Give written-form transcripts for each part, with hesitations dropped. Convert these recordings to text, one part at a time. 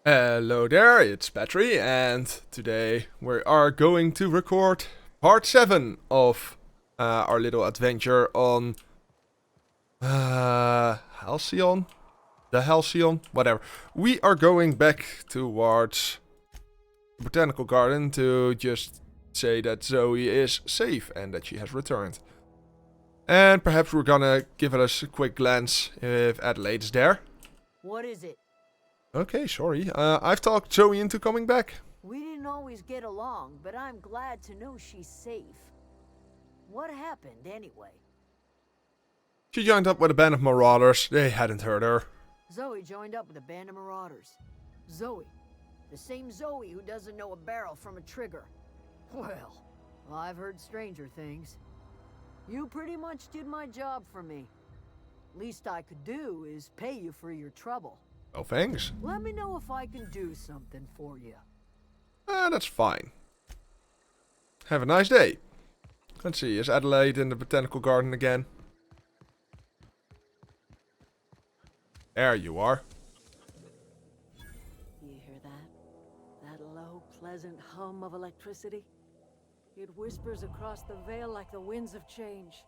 Hello there, it's Patry, and today we are going to record part 7 of our little adventure on Halcyon? The Halcyon? Whatever. We are going back towards the Botanical Garden to just say that Zoe is safe and that she has returned. And perhaps we're gonna give us a quick glance if Adelaide is there. What is it? Okay, sorry. I've talked Zoe into coming back. We didn't always get along, but I'm glad to know she's safe. What happened, anyway? She joined up with a band of marauders. They hadn't hurt her. Zoe joined up with a band of marauders. Zoe. The same Zoe who doesn't know a barrel from a trigger. Well, I've heard stranger things. You pretty much did my job for me. Least I could do is pay you for your trouble. Oh, thanks. Let me know if I can do something for you. That's fine. Have a nice day. Let's see, is Adelaide in the Botanical Garden again? There you are. You hear that? That low, pleasant hum of electricity? It whispers across the vale like the winds of change.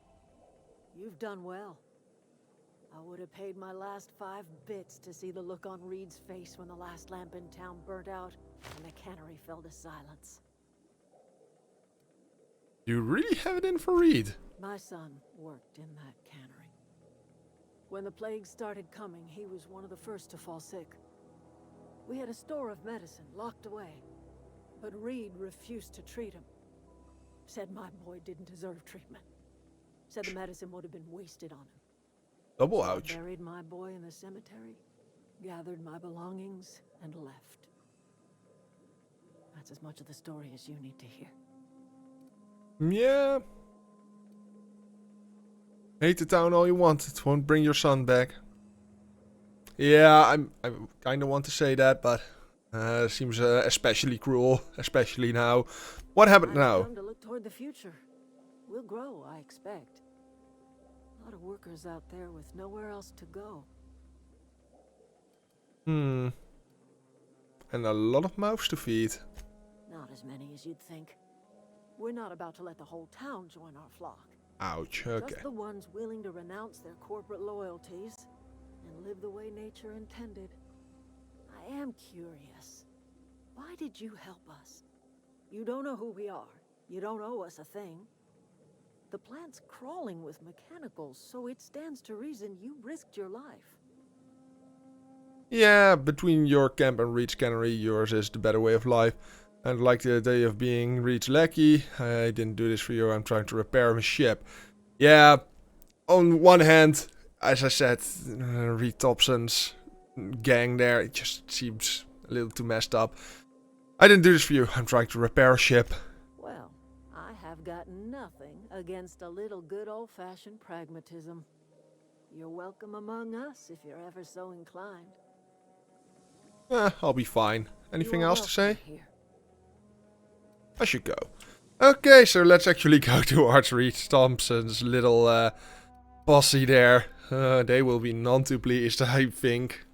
You've done well. I would have paid my last 5 bits to see the look on Reed's face when the last lamp in town burnt out and the cannery fell to silence. You really have it in for Reed. My son worked in that cannery. When the plague started coming, he was one of the first to fall sick. We had a store of medicine locked away, but Reed refused to treat him. Said my boy didn't deserve treatment. Said the medicine would have been wasted on him. Double I ouch. buried my boy in the cemetery, gathered my belongings, and left. That's as much of the story as you need to hear. Yeah. Hate the town all you want. It won't bring your son back. Yeah, I kind of want to say that, but it seems especially cruel, especially now. What happened now? Time to look toward the future. We'll grow, I expect. A lot of workers out there with nowhere else to go. And a lot of mouths to feed. Not as many as you'd think. We're not about to let the whole town join our flock. Ouch, okay. Just the ones willing to renounce their corporate loyalties and live the way nature intended. I am curious. Why did you help us? You don't know who we are. You don't owe us a thing. The plant's crawling with mechanicals, so it stands to reason you risked your life. Yeah, between your camp and Reed's cannery, yours is the better way of life. And like the idea of being Reed's lackey, I didn't do this for you, I'm trying to repair a ship. Yeah, on one hand, as I said, Reed Thompson's gang there, it just seems a little too messed up. I didn't do this for you, I'm trying to repair a ship. Well, I have got nothing against a little good old-fashioned pragmatism. You're welcome among us if you're ever so inclined. I'll be fine. Anything You are else to say? welcome here. I should go. Okay, so let's actually go towards Reed Thompson's little posse there. They will be none too pleased, I think.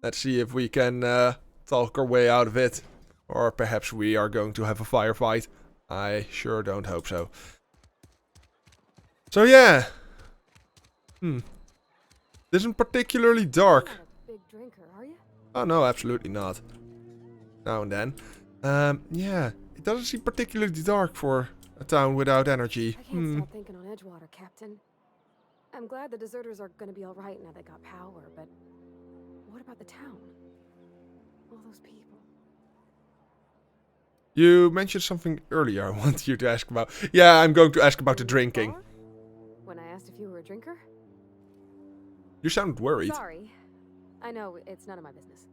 Let's see if we can talk our way out of it. Or perhaps we are going to have a firefight. I sure don't hope so. So yeah. Isn't particularly dark. You're not a big drinker, are you? Oh no, absolutely not. Now and then. Yeah, it doesn't seem particularly dark for a town without energy. I can't stop thinking on Edgewater, Captain. I'm glad the deserters are gonna be alright now they got power, but what about the town? All those people. You mentioned something earlier I want you to ask about. Yeah, I'm going to ask about the drinking. Bar? When I asked if you were a drinker? You sounded worried. Sorry. I know, it's none of my business.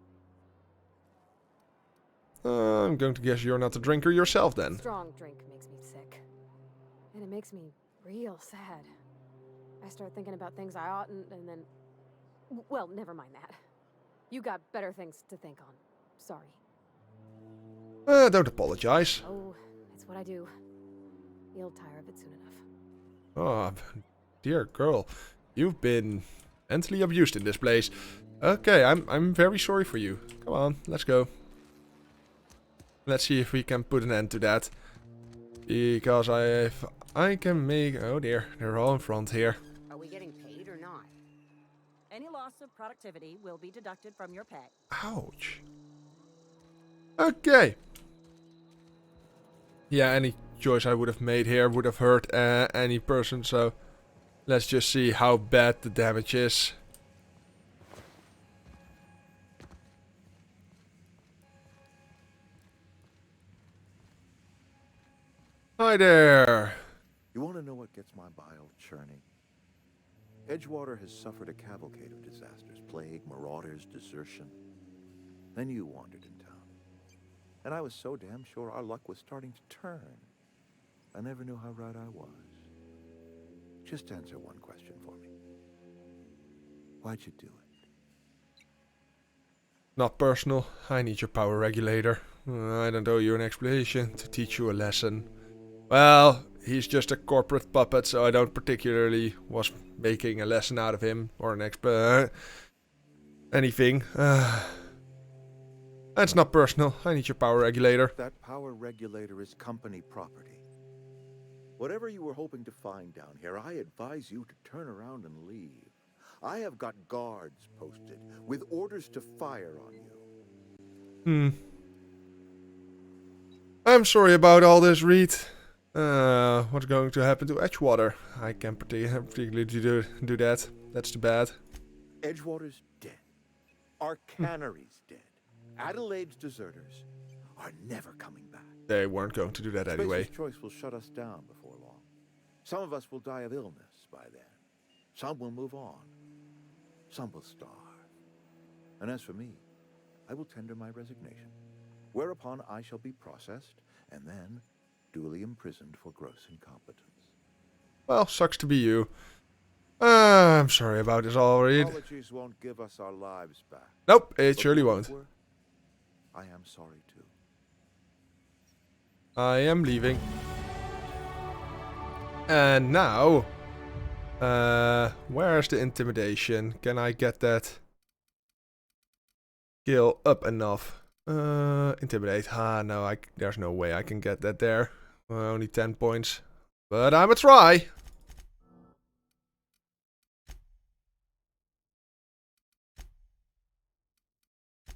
I'm going to guess you're not a drinker yourself then. Strong drink makes me sick. And it makes me real sad. I start thinking about things I oughtn't, and then... Well, never mind that. You got better things to think on. Sorry. Don't apologize. Oh, it's what I do. You'll tire of it soon enough. Oh, dear girl. You've been mentally abused in this place. Okay, I'm very sorry for you. Come on, let's go. Let's see if we can put an end to that. Because I can make... Oh dear, they're all in front here. Are we getting paid or not? Any loss of productivity will be deducted from your pay. Ouch. Okay. Yeah, any choice I would have made here would have hurt any person, so let's just see how bad the damage is. Hi there. You want to know what gets my bile churning? Edgewater has suffered a cavalcade of disasters, plague, marauders, desertion. Then you wandered in town. And I was so damn sure our luck was starting to turn. I never knew how right I was. Just answer one question for me. Why'd you do it? Not personal. I need your power regulator. I don't owe you an explanation to teach you a lesson. Well, he's just a corporate puppet, so I don't particularly was making a lesson out of him or an anything. It's not personal. I need your power regulator. That power regulator is company property. Whatever you were hoping to find down here, I advise you to turn around and leave. I have got guards posted with orders to fire on you. I'm sorry about all this, Reed. What's going to happen to Edgewater? I can't particularly do that. That's too bad. Edgewater's dead. Our cannery's dead. Adelaide's deserters are never coming back. They weren't going to do that anyway. Space's choice will shut us down before long. Some of us will die of illness by then. Some will move on. Some will starve. And as for me, I will tender my resignation, whereupon I shall be processed and then duly imprisoned for gross incompetence. Well, sucks to be you. I'm sorry about this all, Reed. Apologies won't give us our lives back. Nope, it But surely won't. moreover, I am sorry too. I am leaving. And now... where's the intimidation? Can I get that skill up enough? Intimidate. No, there's no way I can get that there. Only 10 points. But I'm a try!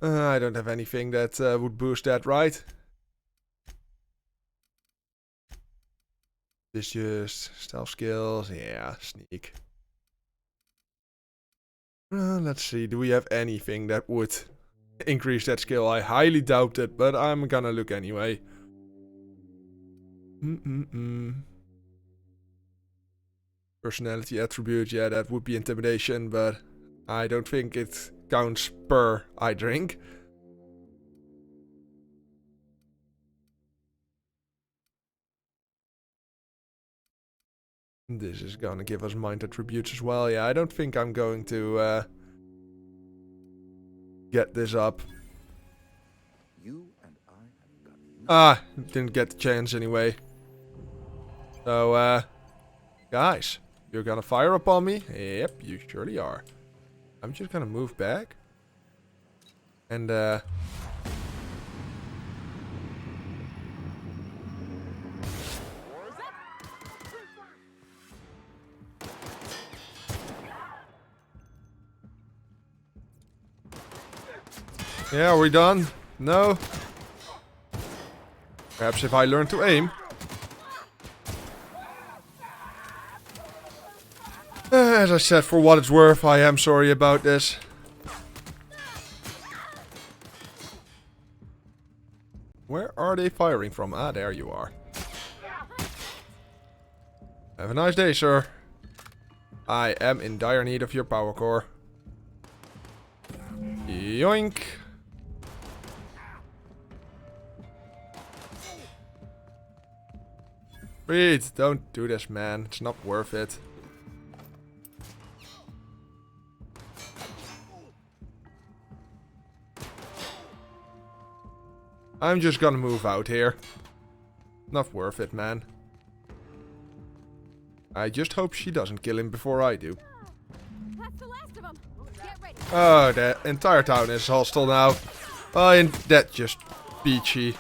I don't have anything that would boost that, right? This just stealth skills, yeah, sneak. Let's see, do we have anything that would increase that skill? I highly doubt it, but I'm gonna look anyway. Personality attribute, yeah, that would be intimidation, but I don't think it counts per I drink. This is gonna give us mind attributes as well. Yeah, I don't think I'm going to get this up. You and I have got Didn't get the chance anyway. So, guys, you're gonna fire upon me? Yep, you surely are. I'm just gonna move back. And, yeah, are we done? No? Perhaps if I learn to aim. As I said, for what it's worth, I am sorry about this. Where are they firing from? Ah, there you are. Have a nice day, sir. I am in dire need of your power core. Yoink. Reed, don't do this, man. It's not worth it. I'm just gonna move out here. Not worth it, man. I just hope she doesn't kill him before I do. That's the last of them. Get ready. Oh, the entire town is hostile now. Oh, and that just peachy.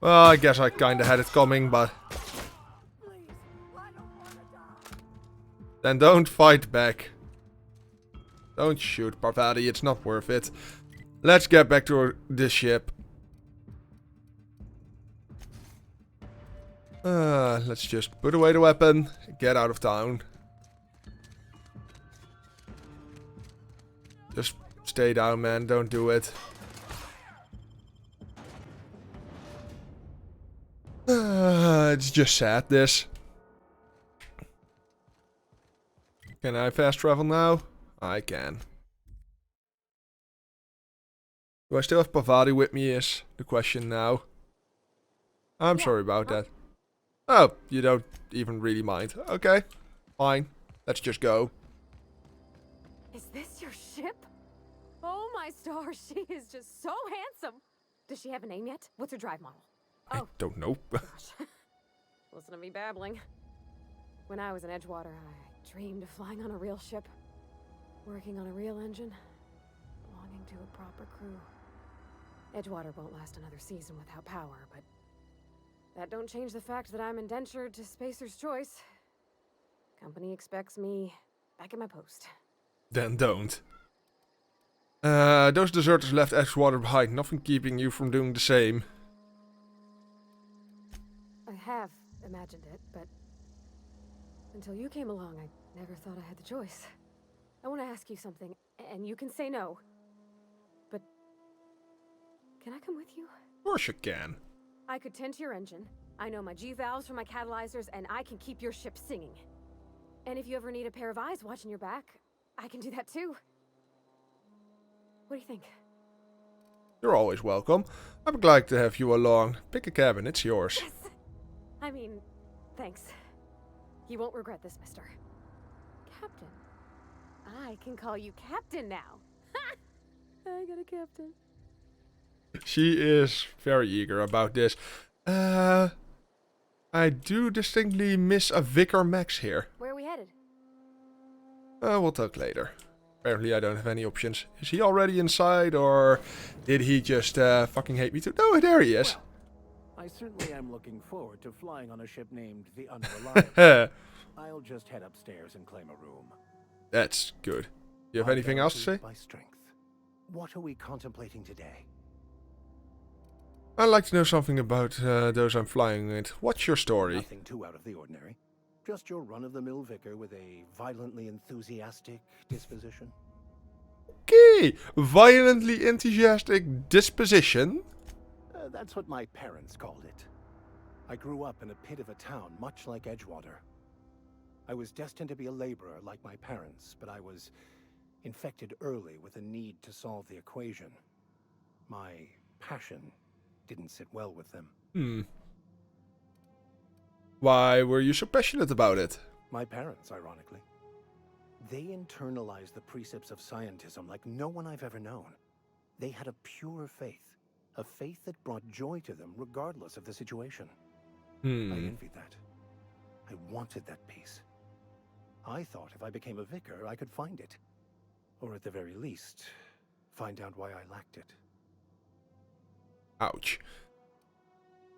Well, I guess I kinda had it coming, but... Then don't fight back. Don't shoot, Parvati, it's not worth it. Let's get back to this ship. Let's just put away the weapon, get out of town. Just stay down, man, don't do it. It's just sad, this. Can I fast travel now? I can. Do I still have Parvati with me is the question now. I'm sorry about that. Oh, you don't even really mind. Okay, fine. Let's just go. Is this your ship? Oh my stars, she is just so handsome. Does she have a name yet? What's her drive model? I don't know. Gosh. Listen to me babbling. When I was in Edgewater, I dreamed of flying on a real ship, working on a real engine, belonging to a proper crew. Edgewater won't last another season without power, but that don't change the fact that I'm indentured to Spacer's Choice. Company expects me back at my post. Then don't. Those deserters left Edgewater behind. Nothing keeping you from doing the same. I have imagined it, but until you came along, I never thought I had the choice. I want to ask you something, and you can say no. But can I come with you? Of course you can. I could tend to your engine. I know my G-valves from my catalyzers, and I can keep your ship singing. And if you ever need a pair of eyes watching your back, I can do that too. What do you think? You're always welcome. I'm glad to have you along. Pick a cabin, it's yours. Yes! I mean, thanks. You won't regret this, mister. Captain. I can call you Captain now. Ha! I got a captain. She is very eager about this. I do distinctly miss a Vicar Max here. Where are we headed? We'll talk later. Apparently I don't have any options. Is he already inside, or did he just fucking hate me too? No, there he is. Well, I certainly am looking forward to flying on a ship named the Unreliable. I'll just head upstairs and claim a room. That's good. You have anything else to say? By strength. What are we contemplating today? I'd like to know something about those I'm flying with. What's your story? Nothing too out of the ordinary. Just your run-of-the-mill vicar with a violently enthusiastic disposition. Okay, violently enthusiastic disposition. That's what my parents called it. I grew up in a pit of a town much like Edgewater. I was destined to be a laborer like my parents, but I was infected early with a need to solve the equation. My passion didn't sit well with them. Why were you so passionate about it? My parents, ironically. They internalized the precepts of scientism like no one I've ever known. They had a pure faith. A faith that brought joy to them regardless of the situation. I envied that. I wanted that peace. I thought if I became a vicar, I could find it. Or at the very least, find out why I lacked it. Ouch.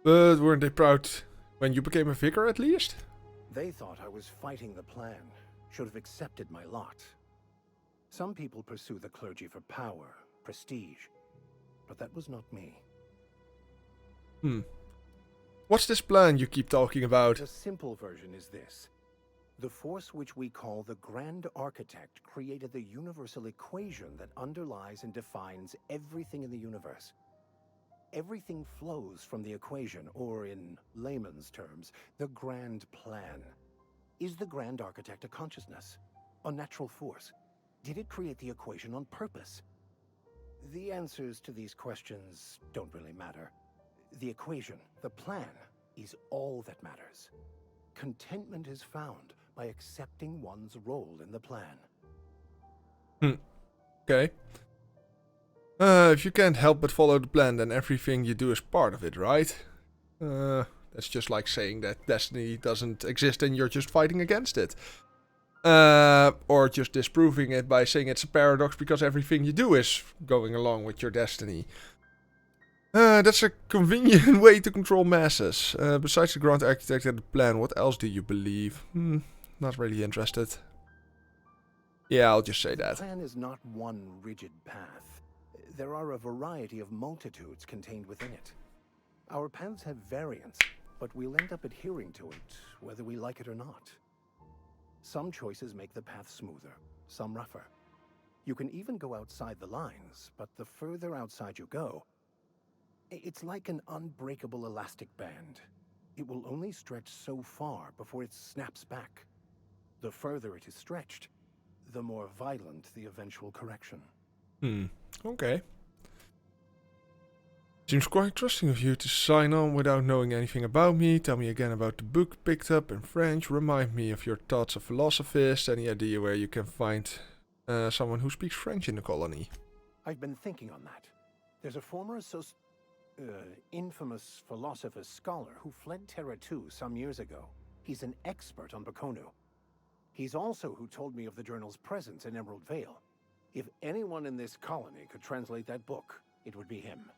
But weren't they proud when you became a vicar at least? They thought I was fighting the plan, should have accepted my lot. Some people pursue the clergy for power, prestige, but that was not me. What's this plan you keep talking about? The simple version is this. The force which we call the Grand Architect created the universal equation that underlies and defines everything in the universe. Everything flows from the equation, or in layman's terms, the grand plan. Is the Grand Architect a consciousness? A natural force? Did it create the equation on purpose? The answers to these questions don't really matter. The equation, the plan, is all that matters. Contentment is found by accepting one's role in the plan. Okay. If you can't help but follow the plan, then everything you do is part of it, right? That That's just like saying that destiny doesn't exist and you're just fighting against it. Or just disproving it by saying it's a paradox because everything you do is going along with your destiny. That's a convenient way to control masses. Besides the Grand Architect and the plan, what else do you believe? Not really interested. Yeah, I'll just say The that. plan is not one rigid path. There are a variety of multitudes contained within it. Our paths have variance, but we'll end up adhering to it, whether we like it or not. Some choices make the path smoother, some rougher. You can even go outside the lines, but the further outside you go, it's like an unbreakable elastic band. It will only stretch so far before it snaps back. The further it is stretched, the more violent the eventual correction. Okay. Seems quite trusting of you to sign on without knowing anything about me. Tell me again about the book picked up in French. Remind me of your thoughts of philosophists. Any idea where you can find someone who speaks French in the colony? I've been thinking on that. There's a former infamous philosopher scholar who fled Terra 2 some years ago. He's an expert on Bakonu. He's also who told me of the journal's presence in Emerald Vale. If anyone in this colony could translate that book, it would be him.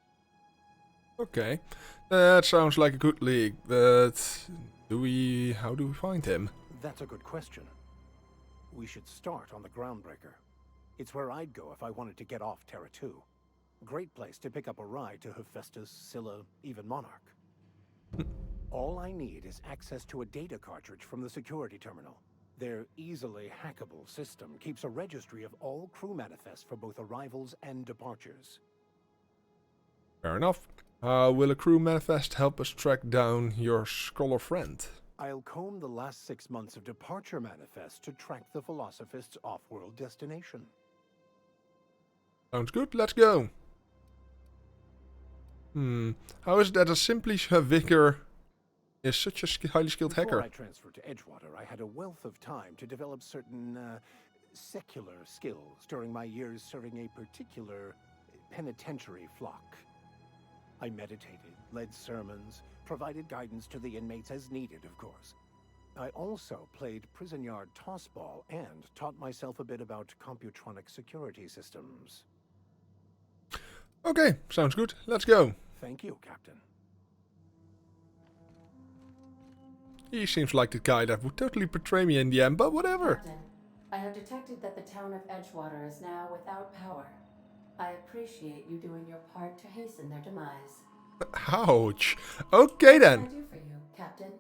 Okay, that sounds like a good league, but how do we find him? That's a good question. We should start on the Groundbreaker. It's where I'd go if I wanted to get off Terra 2. Great place to pick up a ride to Hephaestus, Scylla, even Monarch. All I need is access to a data cartridge from the security terminal. Their easily hackable system keeps a registry of all crew manifests for both arrivals and departures. Fair enough. Will a crew manifest help us track down your scholar friend? I'll comb the last 6 months of departure manifests to track the Philosophist's off-world destination. Sounds good, let's go. How is it that a simply vicar is such a highly skilled hacker? Before I transferred to Edgewater, I had a wealth of time to develop certain secular skills during my years serving a particular penitentiary flock. I meditated, led sermons, provided guidance to the inmates as needed, of course. I also played prison yard tossball and taught myself a bit about computronic security systems. Okay, sounds good. Let's go. Thank you, Captain. He seems like the guy that would totally betray me in the end, but whatever. Captain, I have detected that the town of Edgewater is now without power. I appreciate you doing your part to hasten their demise. Ouch. Okay What can I then. do for you, Captain?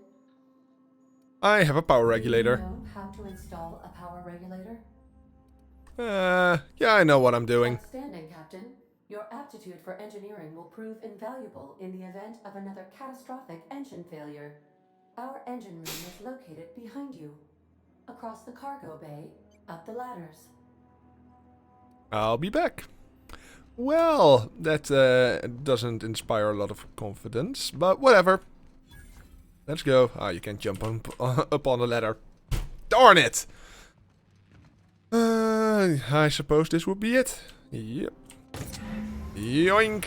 I have a power Do you regulator. know how to install a power regulator? Yeah, I know what I'm doing. Outstanding, Captain. Your aptitude for engineering will prove invaluable in the event of another catastrophic engine failure. Our engine room is located behind you. Across the cargo bay, up the ladders. I'll be back. Well, that doesn't inspire a lot of confidence, but whatever. Let's go. Ah, you can jump up on the ladder. Darn it! I suppose this would be it. Yep. Yoink!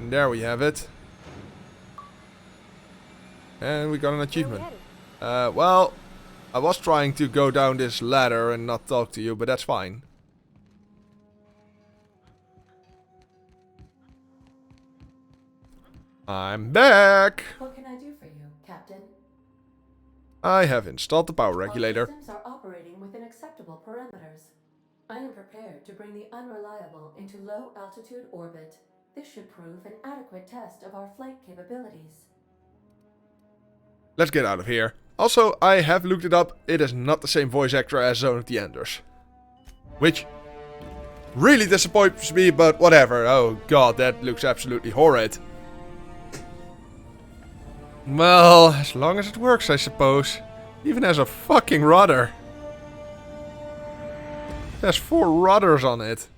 There we have it. And we got an achievement. Well, I was trying to go down this ladder and not talk to you, but that's fine. I'm back! What can I do for you, Captain? I have installed the power regulator. Our systems are operating within acceptable parameters. I am prepared to bring the unreliable into low-altitude orbit. This should prove an adequate test of our flight capabilities. Let's get out of here. Also, I have looked it up. It is not the same voice actor as Zone of the Enders. Which really disappoints me, but whatever. Oh god, that looks absolutely horrid. Well, as long as it works, I suppose. Even has a fucking rudder. There's 4 rudders on it.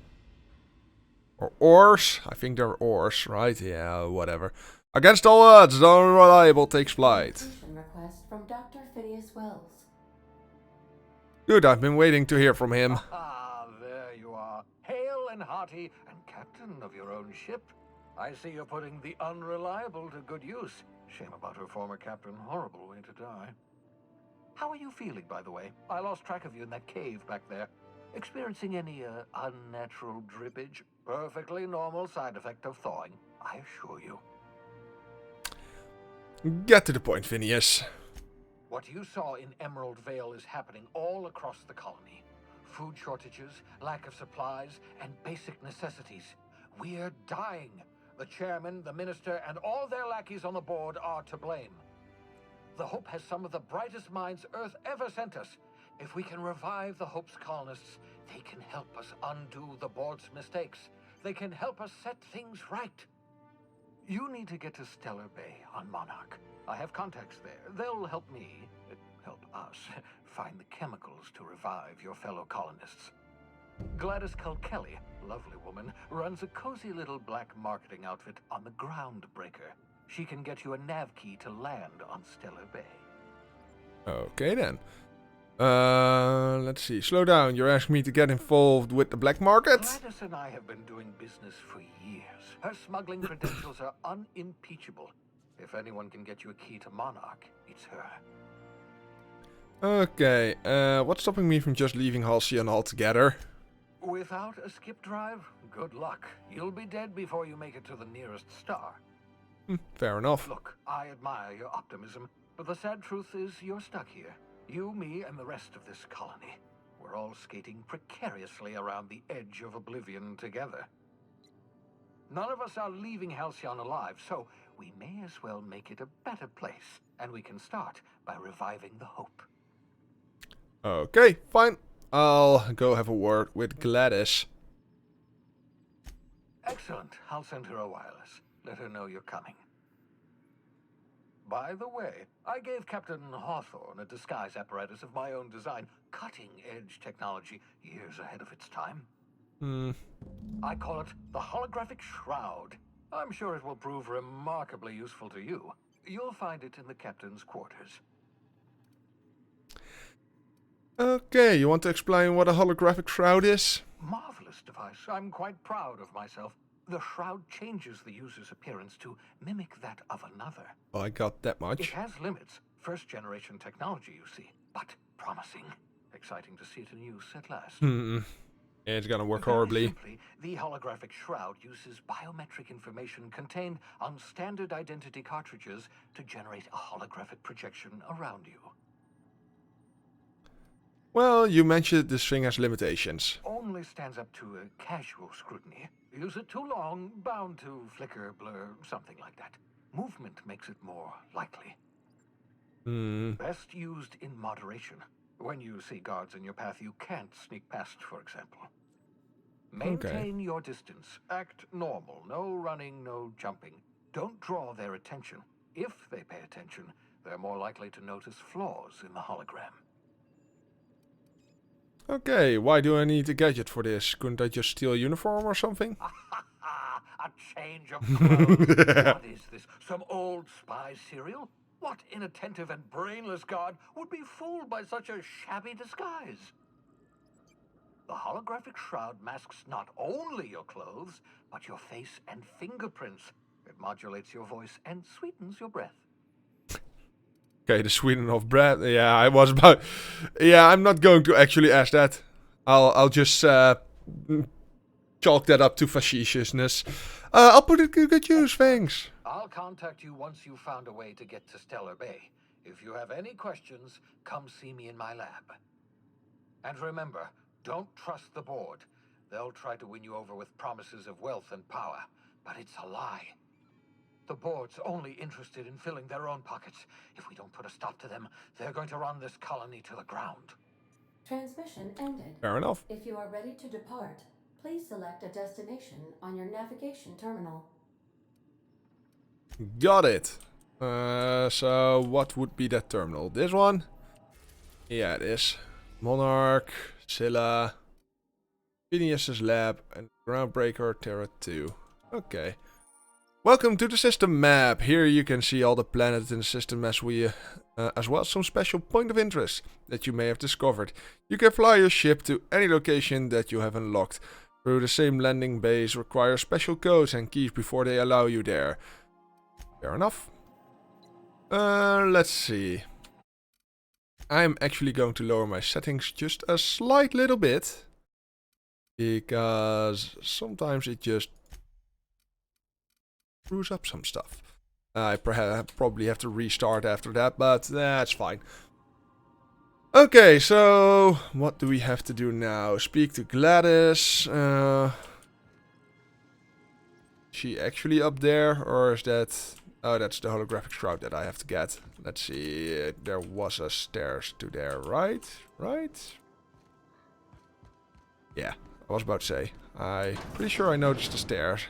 Or oars? I think they're oars, right? Yeah, whatever. Against all odds, the unreliable takes flight. Communication request from Dr. Phineas Wells. Good, I've been waiting to hear from him. Ah, there you are. Hale and hearty, and captain of your own ship. I see you're putting the unreliable to good use. Shame about her former captain. Horrible way to die. How are you feeling, by the way? I lost track of you in that cave back there. Experiencing any unnatural drippage? Perfectly normal side effect of thawing, I assure you. Get to the point, Phineas. What you saw in Emerald Vale is happening all across the colony. Food shortages, lack of supplies, and basic necessities. We're dying. The chairman, the minister, and all their lackeys on the board are to blame. The Hope has some of the brightest minds Earth ever sent us. If we can revive the Hope's colonists, they can help us undo the board's mistakes. They can help us set things right. You need to get to Stellar Bay on Monarch. I have contacts there. They'll help me, help us, find the chemicals to revive your fellow colonists. Gladys Culkelly, lovely woman, runs a cozy little black marketing outfit on the Groundbreaker. She can get you a nav key to land on Stellar Bay. Okay then. Let's see. Slow down. You're asking me to get involved with the black market? Gladys and I have been doing business for years. Her smuggling credentials are unimpeachable. If anyone can get you a key to Monarch, it's her. Okay. What's stopping me from just leaving Halcyon altogether? Without a skip drive, good luck. You'll be dead before you make it to the nearest star. Fair enough. Look, I admire your optimism, but the sad truth is you're stuck here. You, me, and the rest of this colony. We're all skating precariously around the edge of oblivion together. None of us are leaving Halcyon alive, so we may as well make it a better place. And we can start by reviving the Hope. Okay, fine. I'll go have a word with Gladys. Excellent. I'll send her a wireless. Let her know you're coming. By the way, I gave Captain Hawthorne a disguise apparatus of my own design, cutting-edge technology, years ahead of its time. I call it the Holographic Shroud. I'm sure it will prove remarkably useful to you. You'll find it in the captain's quarters. Okay, you want to explain what a holographic shroud is? Marvelous device. I'm quite proud of myself. The shroud changes the user's appearance to mimic that of another. Oh, I got that It much. has limits. First-generation technology, you see. But promising. Exciting to see it in use at last. It's gonna work Very horribly. simply, the holographic shroud uses biometric information contained on standard identity cartridges to generate a holographic projection around you. Well, you mentioned this thing has limitations. Only stands up to a casual scrutiny. Use it too long, bound to flicker, blur, something like that. Movement makes it more likely. Best used in moderation. When you see guards in your path you can't sneak past, for example. Maintain your distance. Act normal. No running, no jumping. Don't draw their attention. If they pay attention, they're more likely to notice flaws in the hologram. Okay, why do I need a gadget for this? Couldn't I just steal a uniform or something? A change of clothes. What is this? Some old spy serial? What inattentive and brainless guard would be fooled by such a shabby disguise? The holographic shroud masks not only your clothes, but your face and fingerprints. It modulates your voice and sweetens your breath. Okay, the sweeten of bread. Yeah, I was about... Yeah, I'm not going to actually ask that. I'll just chalk that up to facetiousness. I'll put it to good use, thanks. I'll contact you once you've found a way to get to Stellar Bay. If you have any questions, come see me in my lab. And remember, don't trust the board. They'll try to win you over with promises of wealth and power, but it's a lie. The board's only interested in filling their own pockets. If we don't put a stop to them, they're going to run this colony to the ground. Transmission ended. Fair enough. If you are ready to depart, please select a destination on your navigation terminal. Got it. So what would be that terminal? This one? Yeah, it is. Monarch, Scylla, Phineas's lab, and Groundbreaker Terra 2. Okay. Welcome to the system map. Here you can see all the planets in the system as well as some special point of interest that you may have discovered. You can fly your ship to any location that you have unlocked. Through the same landing bays require special codes and keys before they allow you there. Fair enough. Let's see. I'm actually going to lower my settings just a slight little bit. Because sometimes it just screws up some stuff. I probably have to restart after that, but that's fine. Okay, so what do we have to do now? Speak to Gladys. She actually up there, or is that... Oh, that's the holographic shroud that I have to get. Let's see, there was a stairs to there, right? Right? Yeah, I was about to say. I'm pretty sure I noticed the stairs.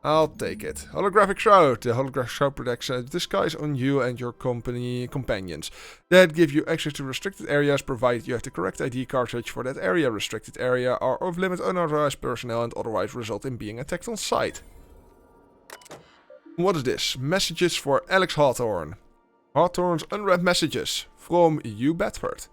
I'll take it. Holographic shroud. The holographic shroud protects disguise on you and your companions. That give you access to restricted areas, provided you have the correct ID cartridge for that area. Restricted area are off limit unauthorized personnel and otherwise result in being attacked on sight. What is this? Messages for Alex Hawthorne. Hawthorne's unread messages from you, Bedford.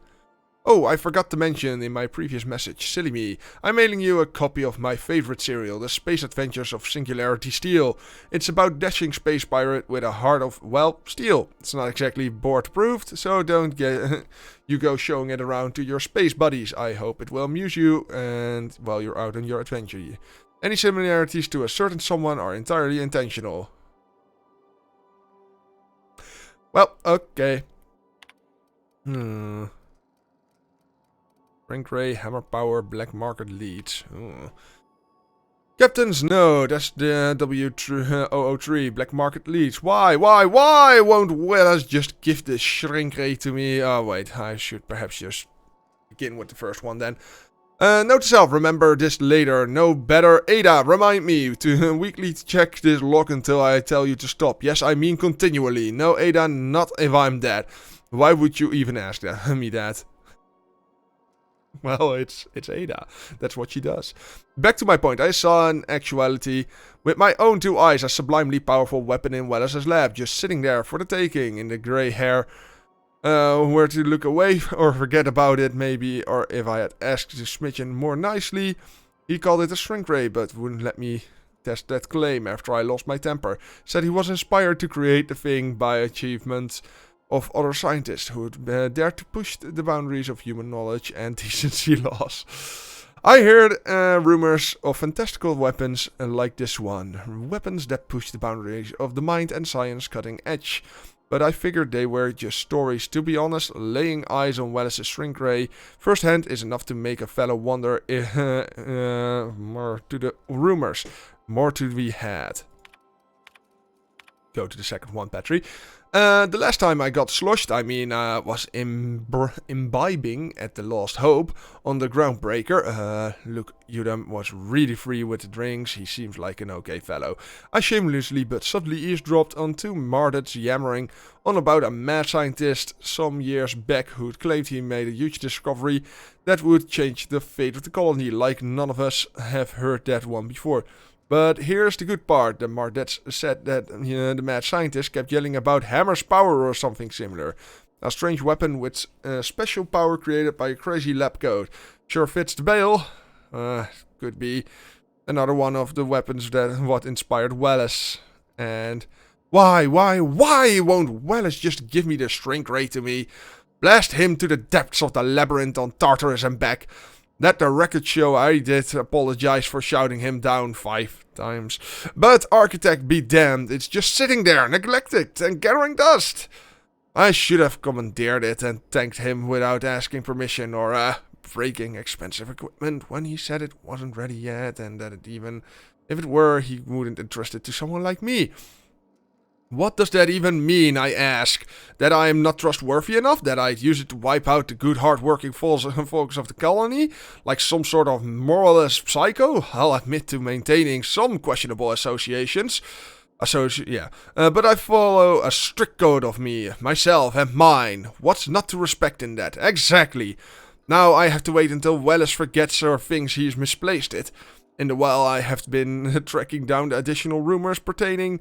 Oh, I forgot to mention in my previous message, silly me, I'm mailing you a copy of my favorite serial, The Space Adventures of Singularity Steel. It's about dashing space pirate with a heart of, well, steel. It's not exactly board-proofed, so don't get you go showing it around to your space buddies. I hope it will amuse you and while you're out on your adventure. Any similarities to a certain someone are entirely intentional. Well, okay. Frank Ray, Hammer Power, Black Market Leads. Captains, no, that's the W003, Black Market Leads. Why won't Welles just give the Shrink Ray to me? Oh, wait, I should perhaps just begin with the first one then. Note to self, remember this later. No better. Ada, remind me to weekly check this log until I tell you to stop. Yes, I mean continually. No, Ada, not if I'm dead. Why would you even ask me that? Well, it's Ada. That's what she does. Back to my point. I saw in actuality, with my own two eyes, a sublimely powerful weapon in Welles's lab, just sitting there for the taking. In the grey hair, were to look away or forget about it, maybe. Or if I had asked the smidgen more nicely, he called it a shrink ray, but wouldn't let me test that claim after I lost my temper. Said he was inspired to create the thing by achievements of other scientists who would dare to push the boundaries of human knowledge and decency laws. I heard rumors of fantastical weapons like this one. Weapons that push the boundaries of the mind and science cutting edge. But I figured they were just stories. To be honest, laying eyes on Welles's shrink ray firsthand is enough to make a fellow wonder more to the rumors. More to be had. Go to the second one, Petri. The last time I got sloshed, was imbibing at the Lost Hope on the Groundbreaker. Look, Udam was really free with the drinks. He seems like an okay fellow. I shamelessly but subtly eavesdropped on two Mardets yammering on about a mad scientist some years back who claimed he made a huge discovery that would change the fate of the colony, like none of us have heard that one before. But here's the good part. The Mardets said that the mad scientist kept yelling about Hammer's power or something similar. A strange weapon with special power created by a crazy lab coat. Sure fits the bill. Could be another one of the weapons that what inspired Welles. And why won't Welles just give me the shrink ray to me? Blast him to the depths of the labyrinth on Tartarus and back. Let the record show I did apologize for shouting him down 5 times. But Architect be damned, it's just sitting there, neglected and gathering dust. I should have commandeered it and thanked him without asking permission or breaking expensive equipment when he said it wasn't ready yet and that even if it were, he wouldn't entrust it to someone like me. What does that even mean, I ask? That I am not trustworthy enough? That I'd use it to wipe out the good hard-working folks of the colony? Like some sort of moralist psycho? I'll admit to maintaining some questionable associations. But I follow a strict code of myself and mine. What's not to respect in that? Exactly. Now I have to wait until Welles forgets or thinks he's misplaced it. In the while I have been tracking down the additional rumors pertaining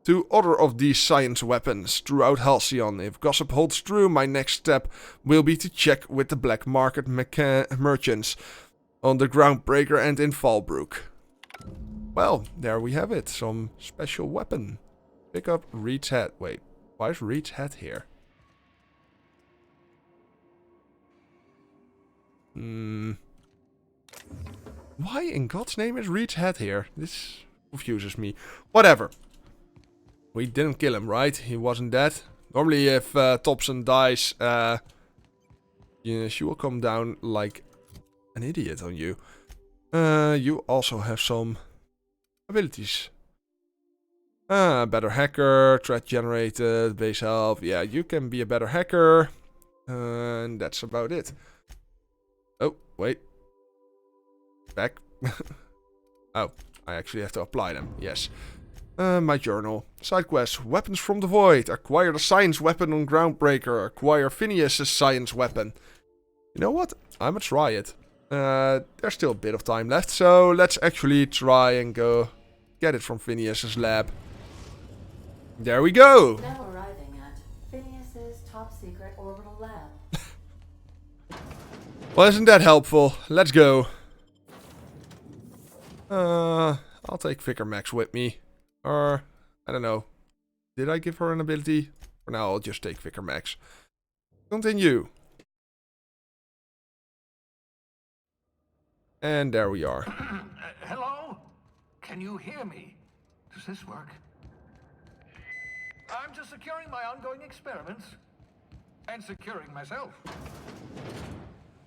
to other of these science weapons throughout Halcyon. If gossip holds true, my next step will be to check with the black market merchants on the Groundbreaker and in Fallbrook. Well, there we have it, some special weapon. Pick up Reed's head. Wait, why is Reed's head here? Why in God's name is Reed's head here? This confuses me. Whatever. We didn't kill him, right? He wasn't dead. Normally if Thompson dies, yeah, she will come down like an idiot on you. You also have some abilities. Better hacker, threat generated, base health. Yeah, you can be a better hacker. And that's about it. Oh, wait. Back. Oh, I actually have to apply them. Yes. My journal. Side quest. Weapons from the void. Acquire the science weapon on Groundbreaker. Acquire Phineas's science weapon. You know what? I'ma try it. There's still a bit of time left, so let's actually try and go get it from Phineas's lab. There we go! Now arriving at Phineas's top secret orbital lab. Well, isn't that helpful? Let's go. I'll take Vicar Max with me. Or, I don't know. Did I give her an ability? For now, I'll just take Vicar Max. Continue. And there we are. Hello? Can you hear me? Does this work? I'm just securing my ongoing experiments. And securing myself.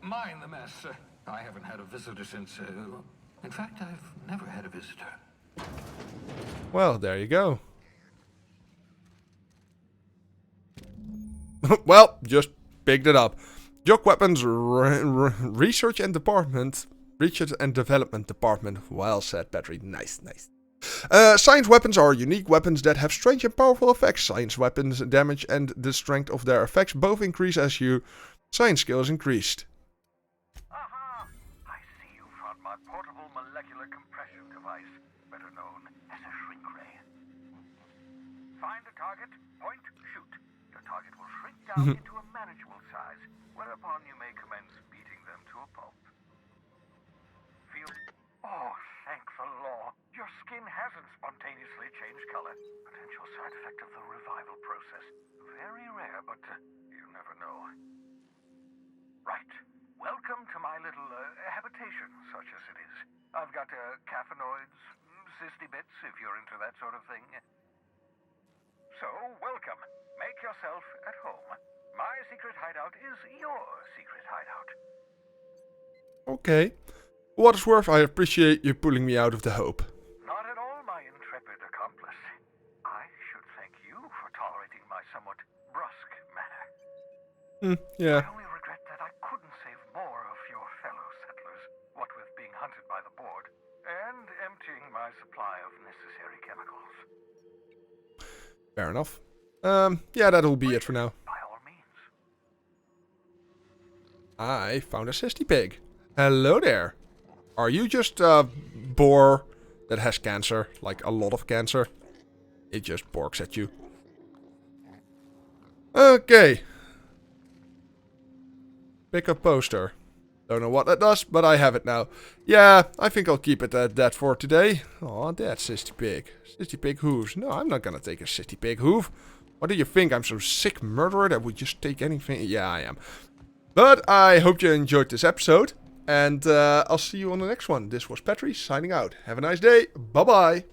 Mind the mess. I haven't had a visitor since... in fact, I've never had a visitor. Well, there you go. Well, just picked it up. Jock Weapons Research and Department. Research and Development Department. Well said, Patrick. Nice, nice. Science weapons are unique weapons that have strange and powerful effects. Science weapons damage and the strength of their effects both increase as your science skill is increased. Aha! I see you found my portable molecular compression device, better known as a shrink ray. Find a target, point, shoot. Your target will shrink down into a manageable size, whereupon you may commence beating them to a pulp. Feel... Oh, thank the law. Your skin hasn't spontaneously changed color. Potential side effect of the revival process. Very rare, but you never know. Right. Welcome to my little habitation, such as it is. I've got caffeinoids, cysty bits, if you're into that sort of thing. So, welcome. Make yourself at home. My secret hideout is your secret hideout. Okay. For what it's worth, I appreciate you pulling me out of the hope. Not at all, my intrepid accomplice. I should thank you for tolerating my somewhat brusque manner. Yeah. I only regret that I couldn't save more of your fellow settlers, what with being hunted by the board, and emptying my supply of necessary chemicals. Fair enough. Yeah, that'll be it for now. By all means. I found a cysty pig. Hello there. Are you just a boar that has cancer? Like a lot of cancer? It just barks at you. Okay. Pick up poster. Don't know what that does, but I have it now. Yeah, I think I'll keep it at that for today. Oh, that's cysty pig. Cysty pig hooves. No, I'm not gonna take a cysty pig hoof. What do you think? I'm some sick murderer that would just take anything? Yeah, I am. But I hope you enjoyed this episode. And I'll see you on the next one. This was Petri signing out. Have a nice day. Bye-bye.